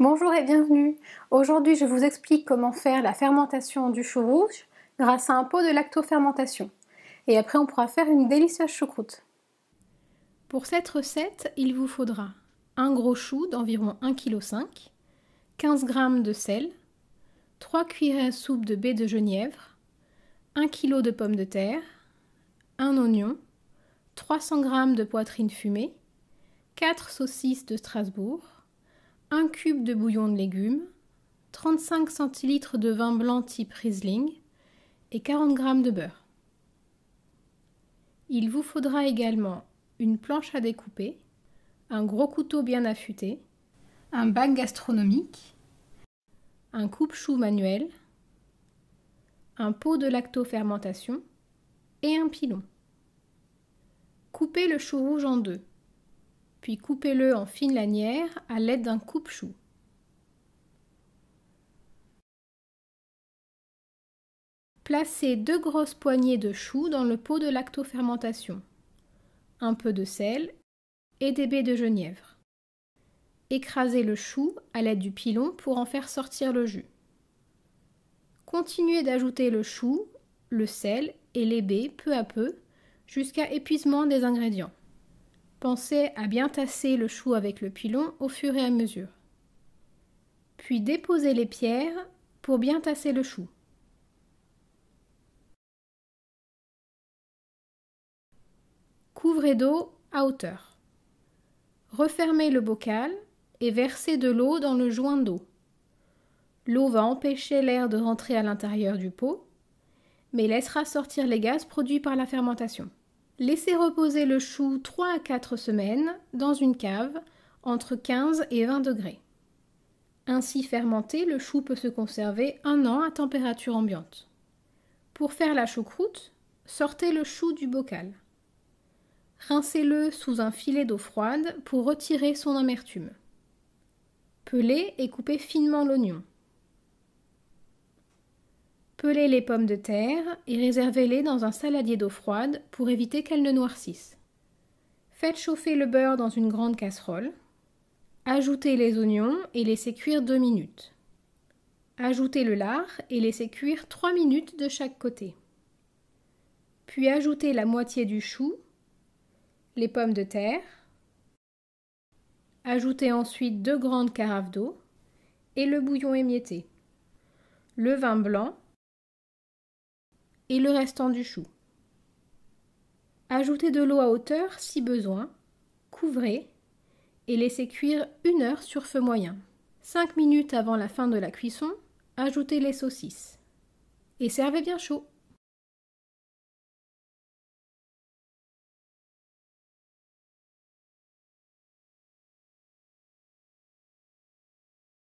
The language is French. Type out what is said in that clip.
Bonjour et bienvenue. Aujourd'hui, je vous explique comment faire la fermentation du chou rouge grâce à un pot de lactofermentation. Et après, on pourra faire une délicieuse choucroute. Pour cette recette, il vous faudra un gros chou d'environ 1,5 kg, 15 g de sel, 3 cuillères à soupe de baies de genièvre, 1 kg de pommes de terre, un oignon, 300 g de poitrine fumée, 4 saucisses de Strasbourg, 1 cube de bouillon de légumes, 35 cl de vin blanc type Riesling et 40 g de beurre. Il vous faudra également une planche à découper, un gros couteau bien affûté, un bac gastronomique, un coupe-chou manuel, un pot de lactofermentation et un pilon. Coupez le chou rouge en deux, puis coupez-le en fines lanières à l'aide d'un coupe-chou. Placez 2 grosses poignées de choux dans le pot de lactofermentation, un peu de sel et des baies de genièvre. Écrasez le chou à l'aide du pilon pour en faire sortir le jus. Continuez d'ajouter le chou, le sel et les baies peu à peu jusqu'à épuisement des ingrédients. Pensez à bien tasser le chou avec le pilon au fur et à mesure. Puis déposez les pierres pour bien tasser le chou. Couvrez d'eau à hauteur. Refermez le bocal et versez de l'eau dans le joint d'eau. L'eau va empêcher l'air de rentrer à l'intérieur du pot, mais laissera sortir les gaz produits par la fermentation. Laissez reposer le chou 3 à 4 semaines dans une cave entre 15 et 20 degrés. Ainsi fermenté, le chou peut se conserver 1 an à température ambiante. Pour faire la choucroute, sortez le chou du bocal. Rincez-le sous un filet d'eau froide pour retirer son amertume. Pelez et coupez finement l'oignon. Pelez les pommes de terre et réservez-les dans un saladier d'eau froide pour éviter qu'elles ne noircissent. Faites chauffer le beurre dans une grande casserole. Ajoutez les oignons et laissez cuire 2 minutes. Ajoutez le lard et laissez cuire 3 minutes de chaque côté. Puis ajoutez la moitié du chou, les pommes de terre. Ajoutez ensuite 2 grandes carafes d'eau et le bouillon émietté, le vin blanc et le restant du chou. Ajoutez de l'eau à hauteur si besoin, couvrez et laissez cuire 1 heure sur feu moyen. 5 minutes avant la fin de la cuisson, ajoutez les saucisses et servez bien chaud.